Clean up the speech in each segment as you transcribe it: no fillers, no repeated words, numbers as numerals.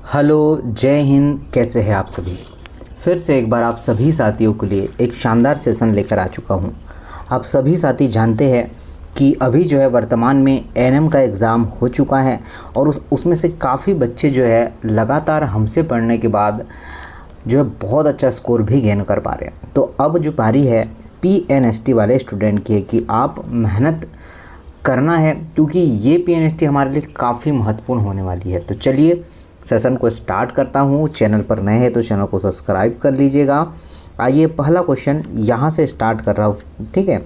Hello, जय हिंद। कैसे हैं आप सभी। फिर से एक बार आप सभी साथियों के लिए एक शानदार सेशन लेकर आ चुका हूं। आप सभी साथी जानते हैं कि अभी जो है वर्तमान में एएनएम का एग्ज़ाम हो चुका है और उसमें से काफ़ी बच्चे जो है लगातार हमसे पढ़ने के बाद जो है बहुत अच्छा स्कोर भी गेन कर पा रहे हैं। तो अब जो पारी है पीएनएसटी वाले स्टूडेंट की है कि आप मेहनत करना है, क्योंकि ये पीएनएसटी हमारे लिए काफ़ी महत्वपूर्ण होने वाली है। तो चलिए सेशन को स्टार्ट करता हूँ। चैनल पर नए हैं तो चैनल को सब्सक्राइब कर लीजिएगा। आइए पहला क्वेश्चन यहाँ से स्टार्ट कर रहा हूँ, ठीक है।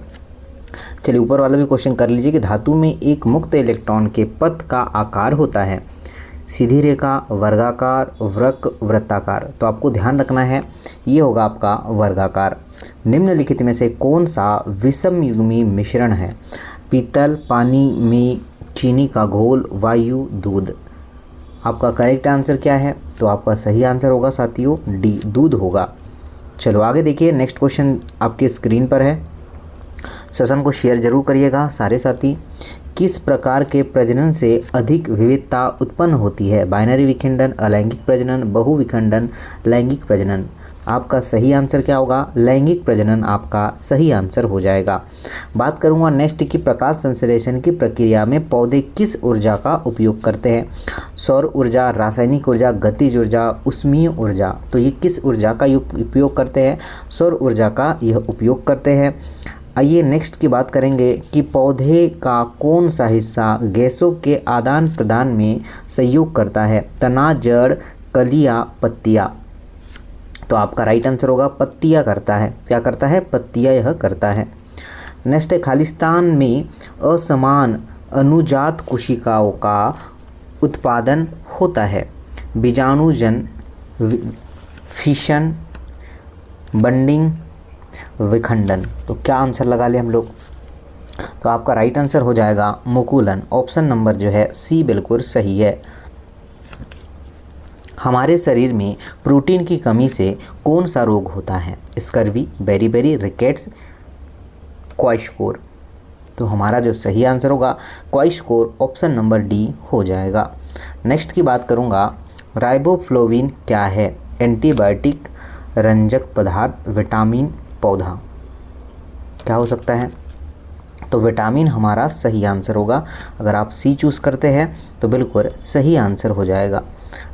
चलिए ऊपर वाला भी क्वेश्चन कर लीजिए कि धातु में एक मुक्त इलेक्ट्रॉन के पथ का आकार होता है सीधी रेखा, वर्गाकार, वृक्क, वृत्ताकार। तो आपको ध्यान रखना है ये होगा आपका वर्गाकार। निम्नलिखित में से कौन सा विषम युग्मी मिश्रण है? पीतल, पानी में चीनी का घोल, वायु, दूध। आपका करेक्ट आंसर क्या है? तो आपका सही आंसर होगा साथियों डी, दूध होगा। चलो आगे देखिए, नेक्स्ट क्वेश्चन आपके स्क्रीन पर है। सेशन को शेयर जरूर करिएगा सारे साथी। किस प्रकार के प्रजनन से अधिक विविधता उत्पन्न होती है? बाइनरी विखंडन, अलैंगिक प्रजनन, बहुविखंडन, लैंगिक प्रजनन। आपका सही आंसर क्या होगा? लैंगिक प्रजनन आपका सही आंसर हो जाएगा। बात करूंगा नेक्स्ट की प्रकाश संश्लेषण की प्रक्रिया में पौधे किस ऊर्जा का उपयोग करते हैं? सौर ऊर्जा, रासायनिक ऊर्जा, गतिज ऊर्जा, उष्मीय ऊर्जा। तो ये किस ऊर्जा का उपयोग करते हैं? सौर ऊर्जा का यह उपयोग करते हैं। आइए नेक्स्ट की बात करेंगे कि पौधे का कौन सा हिस्सा गैसों के आदान प्रदान में सहयोग करता है? तना, जड़, कलियां, पत्तियां। तो आपका राइट आंसर होगा पत्तियां करता है। क्या करता है? पत्तियां यह करता है। नेक्स्ट है खालिस्तान में असमान अनुजात कोशिकाओं का उत्पादन होता है। बीजाणुजन, फिशन, बंडिंग, विखंडन। तो क्या आंसर लगा ले हम लोग? तो आपका राइट आंसर हो जाएगा मुकुलन। ऑप्शन नंबर जो है सी बिल्कुल सही है। हमारे शरीर में प्रोटीन की कमी से कौन सा रोग होता है? Scurvy, beriberi, rickets, kwashiorkor. तो हमारा जो सही आंसर होगा क्वाइशकोर, ऑप्शन नंबर डी हो जाएगा। नेक्स्ट की बात करूंगा, राइबोफ्लोविन क्या है? एंटीबायोटिक, रंजक पदार्थ, विटामिन, पौधा। क्या हो सकता है? तो विटामिन हमारा सही आंसर होगा। अगर आप सी चूज़ करते हैं तो बिल्कुल सही आंसर हो जाएगा।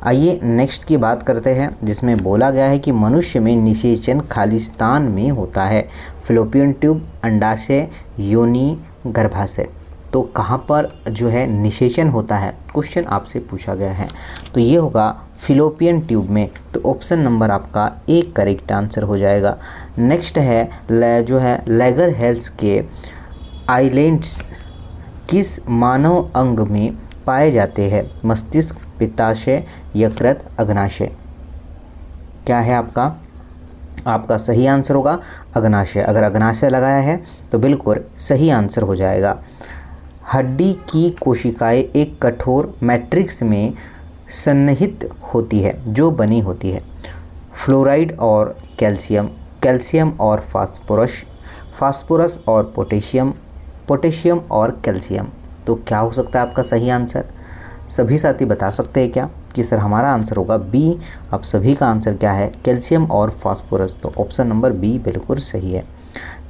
आइए नेक्स्ट की बात करते हैं, जिसमें बोला गया है कि मनुष्य में निषेचन खालिस्तान में होता है। फ्लोपियन ट्यूब, अंडाशय, योनि, गर्भाशय। तो कहाँ पर जो है निषेचन होता है? क्वेश्चन आपसे पूछा गया है। तो ये होगा फिलोपियन ट्यूब में। तो ऑप्शन नंबर आपका एक करेक्ट आंसर हो जाएगा। नेक्स्ट है जो है लैगर हेल्स के आइलैंड्स किस मानव अंग में पाए जाते हैं? मस्तिष्क, पित्ताशय, यकृत, अग्नाशय। क्या है आपका? आपका सही आंसर होगा अग्नाशय। अगर अग्नाशय लगाया है तो बिल्कुल सही आंसर हो जाएगा। हड्डी की कोशिकाएं एक कठोर मैट्रिक्स में सन्निहित होती है जो बनी होती है। फ्लोराइड और कैल्शियम, कैल्शियम और फास्फोरस, फास्फोरस और पोटेशियम, पोटेशियम और कैल्शियम। तो क्या हो सकता है आपका सही आंसर? सभी साथी बता सकते हैं क्या कि सर हमारा आंसर होगा बी। अब सभी का आंसर क्या है? कैल्शियम और फास्फोरस। तो ऑप्शन नंबर बी बिल्कुल सही है।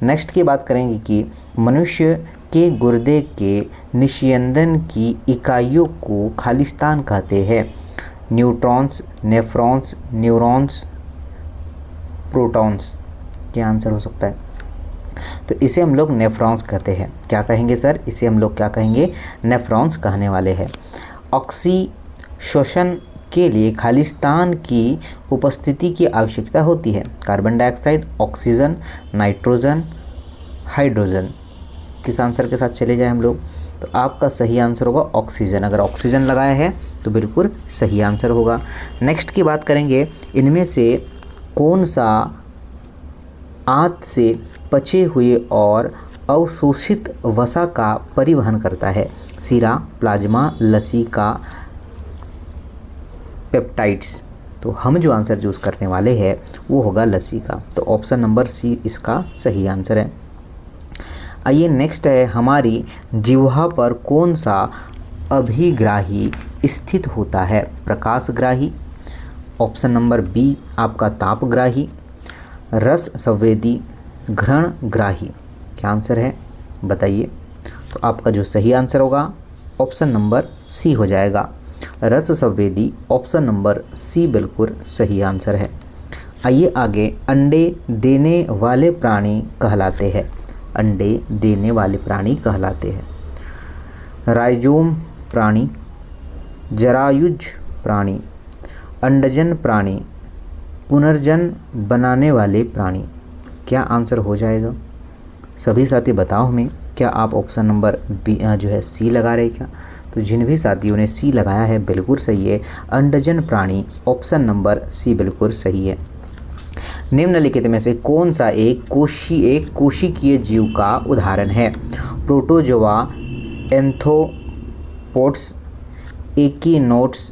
नेक्स्ट की बात करेंगे कि मनुष्य के गुर्दे के निस्यंदन की इकाइयों को खालिस्तान कहते हैं। Neutrons, nephrons, neurons, protons. क्या आंसर हो सकता है? तो इसे हम लोग नेफ्रॉन्स कहते हैं। क्या कहेंगे सर? इसे हम लोग क्या कहेंगे? नेफ्रॉन्स कहने वाले हैं। ऑक्सीशोषण के लिए खालिस्तान की उपस्थिति की आवश्यकता होती है। Carbon dioxide, oxygen, nitrogen, hydrogen. किस आंसर के साथ चले जाए हम लोग? तो आपका सही आंसर होगा ऑक्सीजन। अगर ऑक्सीजन लगाया है तो बिल्कुल सही आंसर होगा। नेक्स्ट की बात करेंगे, इनमें से कौन सा आंत से पचे हुए और अवशोषित वसा का परिवहन करता है? सीरा, प्लाज्मा, लसिका, पेप्टाइड्स। तो हम जो आंसर चूज़ करने वाले हैं वो होगा लसिका। तो ऑप्शन नंबर सी इसका सही आंसर है। आइए नेक्स्ट है, हमारी जिह्वा पर कौन सा अभिग्राही स्थित होता है? प्रकाशग्राही, ऑप्शन नंबर बी आपका तापग्राही, रस संवेदी, घ्राणग्राही। क्या आंसर है बताइए। तो आपका जो सही आंसर होगा ऑप्शन नंबर सी हो जाएगा, रस संवेदी। ऑप्शन नंबर सी बिल्कुल सही आंसर है। आइए आगे, अंडे देने वाले प्राणी कहलाते हैं। अंडे देने वाले प्राणी कहलाते हैं राइजोम प्राणी, जरायुज प्राणी, अंडजन प्राणी, पुनर्जन बनाने वाले प्राणी। क्या आंसर हो जाएगा सभी साथी बताओ हमें। क्या आप ऑप्शन नंबर बी जो है सी लगा रहे क्या? तो जिन भी साथियों ने सी लगाया है बिल्कुल सही है, अंडजन प्राणी। ऑप्शन नंबर सी बिल्कुल सही है। निम्नलिखित में से कौन सा एक कोशिकीय जीव का उदाहरण है? प्रोटोजोआ, एंथ्रोपोड्स, एकिनोट्स,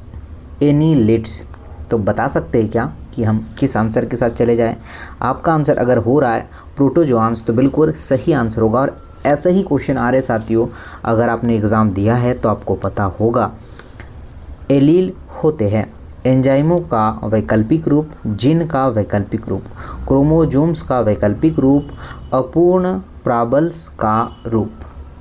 एनीलिड्स। तो बता सकते हैं क्या कि हम किस आंसर के साथ चले जाएं? आपका आंसर अगर हो रहा है प्रोटोजोआंस तो बिल्कुल सही आंसर होगा। और ऐसे ही क्वेश्चन आ रहे साथियों, अगर आपने एग्ज़ाम दिया है तो आपको पता होगा। एलील होते हैं एंजाइमों का वैकल्पिक रूप, जीन का वैकल्पिक रूप, क्रोमोजोम्स का वैकल्पिक रूप, अपूर्ण प्राबल्स का रूप।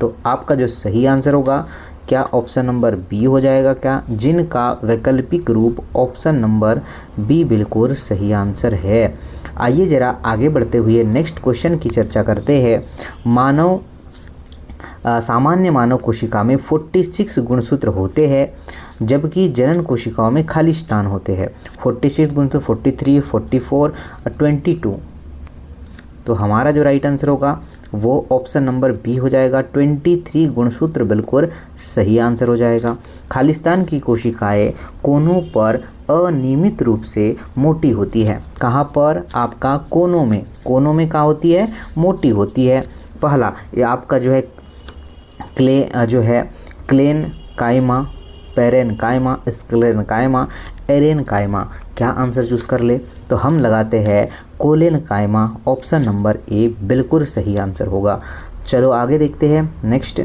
तो आपका जो सही आंसर होगा क्या ऑप्शन नंबर बी हो जाएगा क्या? जिन का वैकल्पिक रूप। ऑप्शन नंबर बी बिल्कुल सही आंसर है। आइए ज़रा आगे बढ़ते हुए नेक्स्ट क्वेश्चन की चर्चा करते हैं। सामान्य मानव कोशिका में 46 गुणसूत्र होते हैं, जबकि जनन कोशिकाओं में खाली स्थान होते हैं। 46 गुणसूत्र 43, 44 और 22। तो हमारा जो राइट आंसर होगा वो ऑप्शन नंबर बी हो जाएगा, 23 गुणसूत्र बिल्कुल सही आंसर हो जाएगा। खालिस्तान की कोशिकाएं कोनों पर अनियमित रूप से मोटी होती है। कहाँ पर? आपका कोनों में। कोनों में कहाँ होती है? मोटी होती है। पहला ये आपका जो है क्लेन कायमा, पेरेन कायमा, स्क्लेन कायमा, एरेन कायमा। क्या आंसर चूज़ कर ले? तो हम लगाते हैं कोलेन कायमा। ऑप्शन नंबर ए बिल्कुल सही आंसर होगा। चलो आगे देखते हैं नेक्स्ट।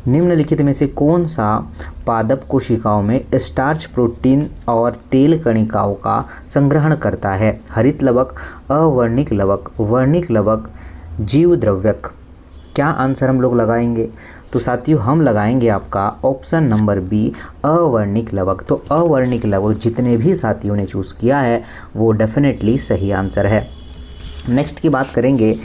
निम्नलिखित में से कौन सा पादप कोशिकाओं में स्टार्च, प्रोटीन और तेल कणिकाओं का संग्रहण करता है? हरित लवक, अवर्णिक लवक, वर्णिक लवक, जीव द्रव्यक। क्या आंसर हम लोग लगाएंगे? तो साथियों हम लगाएंगे आपका ऑप्शन नंबर बी, अवर्णिक लवक। तो अवर्णिक लवक जितने भी साथियों ने चूज़ किया है वो डेफिनेटली सही आंसर है। नेक्स्ट की बात करेंगे,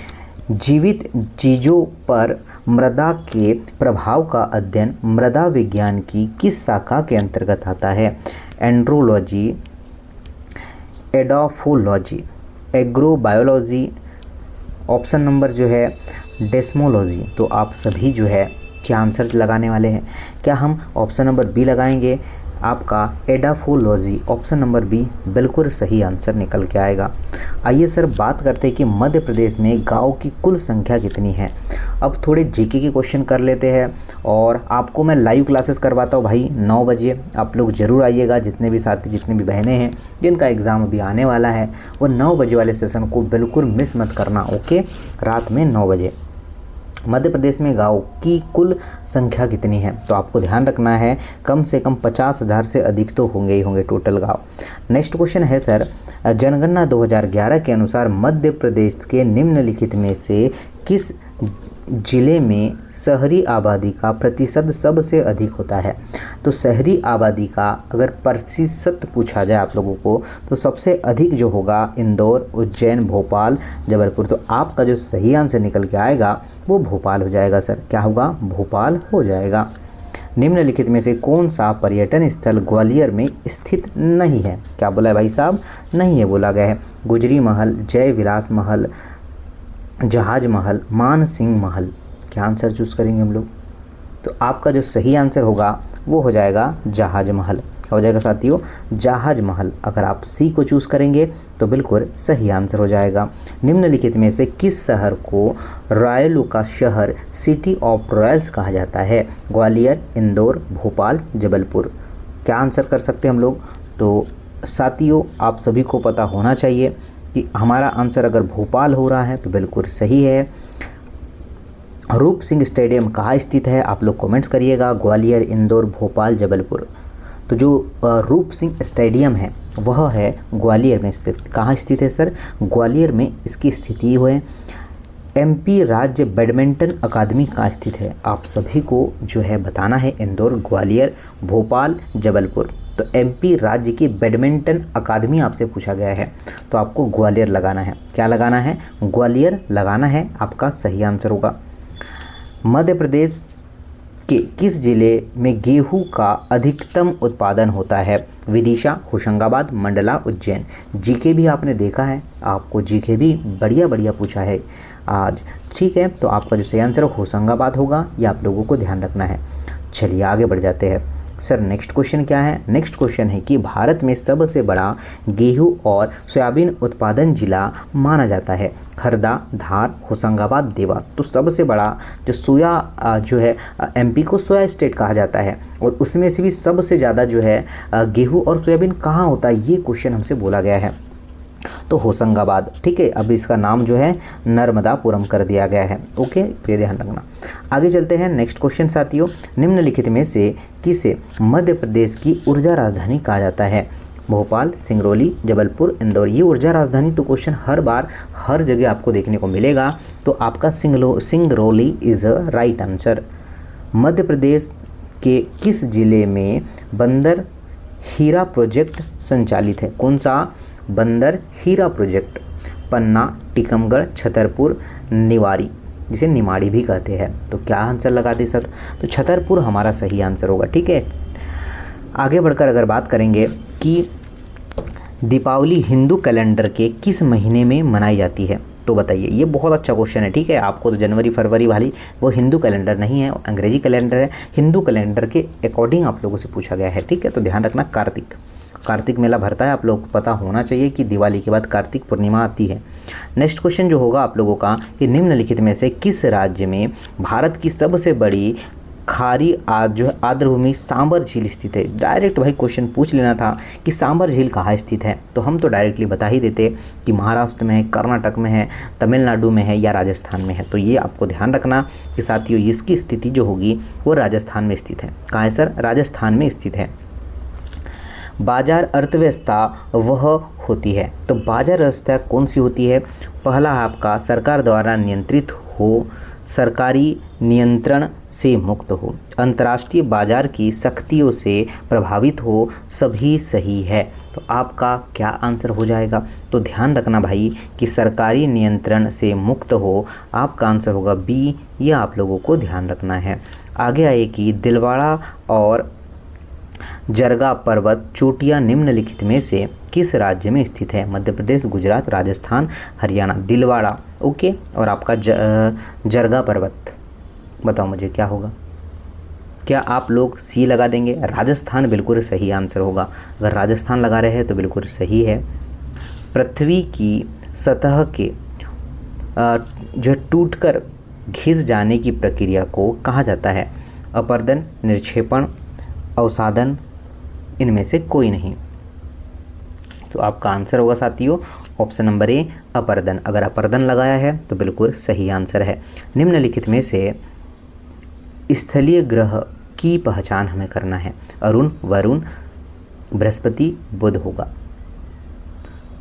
जीवित चीज़ों पर मृदा के प्रभाव का अध्ययन मृदा विज्ञान की किस शाखा के अंतर्गत आता है? Andrology, edaphology, agrobiology. Option number जो है डेस्मोलॉजी। तो आप सभी जो है क्या आंसर लगाने वाले हैं? क्या हम ऑप्शन नंबर बी लगाएंगे? आपका एडाफोलॉजी। ऑप्शन नंबर बी बिल्कुल सही आंसर निकल के आएगा। आइए सर बात करते हैं कि मध्य प्रदेश में गाँव की कुल संख्या कितनी है। अब थोड़े जीके के क्वेश्चन कर लेते हैं और आपको मैं लाइव क्लासेस करवाता हूँ भाई 9 बजे। आप लोग ज़रूर आइएगा, जितने भी साथी जितनी भी बहनें हैं जिनका एग्ज़ाम अभी आने वाला है वो 9 बजे वाले सेशन को बिल्कुल मिस मत करना। ओके, रात में 9 बजे। मध्य प्रदेश में गाँव की कुल संख्या कितनी है? तो आपको ध्यान रखना है कम से कम 50,000 से अधिक तो होंगे ही होंगे टोटल गाँव। नेक्स्ट क्वेश्चन है सर, जनगणना 2011 के अनुसार मध्य प्रदेश के निम्नलिखित में से किस जिले में शहरी आबादी का प्रतिशत सबसे अधिक होता है? तो शहरी आबादी का अगर प्रतिशत पूछा जाए आप लोगों को तो सबसे अधिक जो होगा इंदौर, उज्जैन, भोपाल, जबलपुर। तो आपका जो सही आंसर निकल के आएगा वो भोपाल हो जाएगा सर। क्या होगा? भोपाल हो जाएगा। निम्नलिखित में से कौन सा पर्यटन स्थल ग्वालियर में स्थित नहीं है? क्या बोला है भाई साहब? नहीं है बोला गया है। गुजरी महल, जय विलास महल, जहाज महल, मान सिंह महल। क्या आंसर चूज़ करेंगे हम लोग? तो आपका जो सही आंसर होगा वो हो जाएगा जहाज महल। क्या हो जाएगा साथियों? जहाज महल। अगर आप सी को चूज़ करेंगे तो बिल्कुल सही आंसर हो जाएगा। निम्नलिखित में से किस शहर को रॉयलों का शहर, सिटी ऑफ रॉयल्स कहा जाता है? ग्वालियर, इंदौर, भोपाल, जबलपुर। क्या आंसर कर सकते हैं हम लोग? तो साथियों आप सभी को पता होना चाहिए कि हमारा आंसर अगर भोपाल हो रहा है तो बिल्कुल सही है। रूप सिंह स्टेडियम कहाँ स्थित है? आप लोग कमेंट्स करिएगा। ग्वालियर, इंदौर, भोपाल, जबलपुर। तो जो रूप सिंह स्टेडियम है वह है ग्वालियर में स्थित। कहाँ स्थित है सर? ग्वालियर में इसकी स्थिति है। एमपी राज्य बैडमिंटन अकादमी कहाँ स्थित है? आप सभी को जो है बताना है इंदौर, ग्वालियर, भोपाल, जबलपुर। तो एमपी राज्य की बैडमिंटन अकादमी आपसे पूछा गया है तो आपको ग्वालियर लगाना है। क्या लगाना है? ग्वालियर लगाना है, आपका सही आंसर होगा। मध्य प्रदेश के किस जिले में गेहूं का अधिकतम उत्पादन होता है? विदिशा, होशंगाबाद, मंडला, उज्जैन। जीके भी आपने देखा है, आपको जीके भी बढ़िया बढ़िया पूछा है आज, ठीक है। तो आपका जो सही आंसर होशंगाबाद होगा, ये आप लोगों को ध्यान रखना है। चलिए आगे बढ़ जाते हैं। सर नेक्स्ट क्वेश्चन क्या है? नेक्स्ट क्वेश्चन है कि भारत में सबसे बड़ा गेहूं और सोयाबीन उत्पादन जिला माना जाता है? हरदा, धार, होशंगाबाद, देवास। तो सबसे बड़ा जो सोया जो है एमपी को सोया स्टेट कहा जाता है और उसमें से भी सबसे ज़्यादा जो है गेहूं और सोयाबीन कहाँ होता है, ये क्वेश्चन हमसे बोला गया है। तो होशंगाबाद, ठीक है। अब इसका नाम जो है नर्मदापुरम कर दिया गया है। ओके, तो ये ध्यान रखना। आगे चलते हैं नेक्स्ट क्वेश्चन साथियों। निम्नलिखित में से किसे मध्य प्रदेश की ऊर्जा राजधानी कहा जाता है? भोपाल, सिंगरौली, जबलपुर, इंदौर। ये ऊर्जा राजधानी तो क्वेश्चन हर बार हर जगह आपको देखने को मिलेगा। तो आपका Singrauli is a right answer. Madhya Pradesh के किस जिले में बंदर हीरा प्रोजेक्ट संचालित है? कौन सा? बंदर हीरा प्रोजेक्ट। पन्ना, टीकमगढ़, छतरपुर, निवाड़ी, जिसे निमाड़ी भी कहते हैं। तो क्या आंसर लगाते सर? तो छतरपुर हमारा सही आंसर होगा, ठीक है। आगे बढ़कर अगर बात करेंगे कि दीपावली हिंदू कैलेंडर के किस महीने में मनाई जाती है, तो बताइए। ये बहुत अच्छा क्वेश्चन है, ठीक है। आपको तो जनवरी फरवरी वाली वो हिंदू कैलेंडर नहीं है, अंग्रेजी कैलेंडर है। हिंदू कैलेंडर के अकॉर्डिंग आप लोगों से पूछा गया है, ठीक है। तो ध्यान रखना, कार्तिक मेला भरता है, आप लोगों को पता होना चाहिए कि दिवाली के बाद कार्तिक पूर्णिमा आती है। नेक्स्ट क्वेश्चन जो होगा आप लोगों का कि निम्नलिखित में से किस राज्य में भारत की सबसे बड़ी खारी जो है आर्द्रभूमि सांबर झील स्थित है? डायरेक्ट भाई क्वेश्चन पूछ लेना था कि सांबर झील कहाँ स्थित है, तो हम तो डायरेक्टली बता ही देते कि महाराष्ट्र में है, कर्नाटक में है, तमिलनाडु में है या राजस्थान में है। तो ये आपको ध्यान रखना कि साथियों इसकी स्थिति जो होगी वो राजस्थान में स्थित है। कहाँ है सर? राजस्थान में स्थित है। बाजार अर्थव्यवस्था वह होती है, तो बाजार अर्थव्यवस्था कौन सी होती है? पहला आपका सरकार द्वारा नियंत्रित हो, सरकारी नियंत्रण से मुक्त हो, अंतर्राष्ट्रीय बाजार की शक्तियों से प्रभावित हो, सभी सही है। तो आपका क्या आंसर हो जाएगा? तो ध्यान रखना भाई कि सरकारी नियंत्रण से मुक्त हो, आपका आंसर होगा बी। ये आप लोगों को ध्यान रखना है। आगे आए कि दिलवाड़ा और जरगा पर्वत चोटियाँ निम्नलिखित में से किस राज्य में स्थित है? मध्य प्रदेश, गुजरात, राजस्थान, हरियाणा। दिलवाड़ा, ओके। और आपका जरगा पर्वत, बताओ मुझे क्या होगा? क्या आप लोग सी लगा देंगे? राजस्थान बिल्कुल सही आंसर होगा। अगर राजस्थान लगा रहे हैं तो बिल्कुल सही है। पृथ्वी की सतह के जो टूटकर घिस जाने की प्रक्रिया को कहा जाता है? अपरदन, निक्षेपण, अवसादन, इनमें से कोई नहीं। तो आपका आंसर होगा साथियों ऑप्शन नंबर ए, अपरदन। अगर अपरदन लगाया है तो बिल्कुल सही आंसर है। निम्नलिखित में से स्थलीय ग्रह की पहचान हमें करना है। अरुण, वरुण, बृहस्पति, बुध होगा।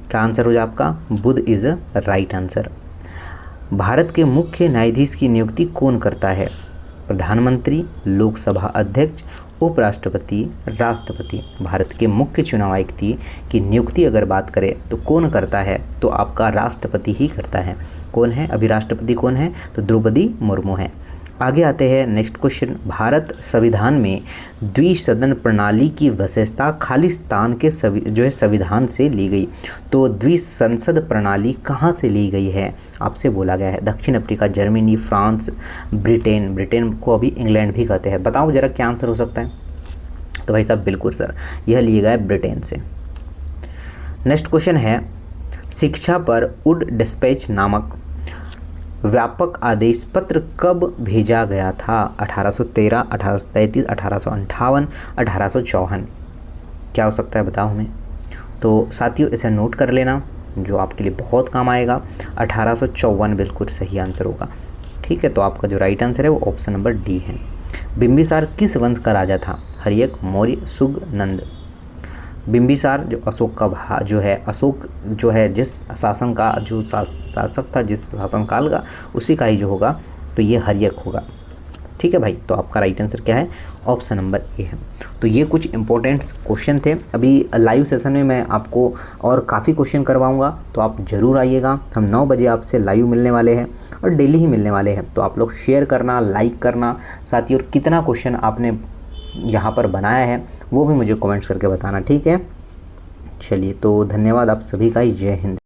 क्या आंसर हो जाए आपका? बुध इज राइट आंसर। भारत के मुख्य न्यायाधीश की नियुक्ति कौन करता है? प्रधानमंत्री, लोकसभा अध्यक्ष, उपराष्ट्रपति, राष्ट्रपति। भारत के मुख्य चुनाव आयुक्त की नियुक्ति अगर बात करें तो कौन करता है? तो आपका राष्ट्रपति ही करता है। कौन है अभी राष्ट्रपति? कौन है? तो द्रौपदी मुर्मू है। आगे आते हैं नेक्स्ट क्वेश्चन। भारत संविधान में द्विसदन प्रणाली की विशेषता खालिस्तान के संविधान से ली गई। तो द्विसंसद प्रणाली कहाँ से ली गई है? आपसे बोला गया है। दक्षिण अफ्रीका, जर्मनी, फ्रांस, ब्रिटेन को अभी इंग्लैंड भी कहते हैं। बताओ जरा क्या आंसर हो सकता है? तो भाई साहब बिल्कुल सर, यह लिया गया है ब्रिटेन से। नेक्स्ट क्वेश्चन है, शिक्षा पर वुड डिस्पैच नामक व्यापक आदेश पत्र कब भेजा गया था? 1813, 1833, 1858, 1854। क्या हो सकता है बताओ हमें? तो साथियों इसे नोट कर लेना, जो आपके लिए बहुत काम आएगा। 1854 बिल्कुल सही आंसर होगा। ठीक है, तो आपका जो राइट आंसर है वो ऑप्शन नंबर डी है। बिंबिसार किस वंश का राजा था? हर्यक, मौर्य, शुंग, नंद। बिंबिसार जो अशोक का जो है, अशोक जो है जिस शासन का जो शासक था, जिस शासनकाल का, उसी का ही जो होगा, तो ये हर्यक होगा। ठीक है भाई, तो आपका राइट आंसर क्या है? ऑप्शन नंबर ए है। तो ये कुछ इंपॉर्टेंट क्वेश्चन थे। अभी लाइव सेशन में मैं आपको और काफ़ी क्वेश्चन करवाऊंगा, तो आप ज़रूर आइएगा। हम 9 बजे आपसे लाइव मिलने वाले हैं और डेली ही मिलने वाले हैं। तो आप लोग शेयर करना, लाइक करना साथ ही, और कितना क्वेश्चन आपने यहाँ पर बनाया है वो भी मुझे कमेंट्स करके बताना। ठीक है, चलिए, तो धन्यवाद आप सभी का ही। जय हिंद।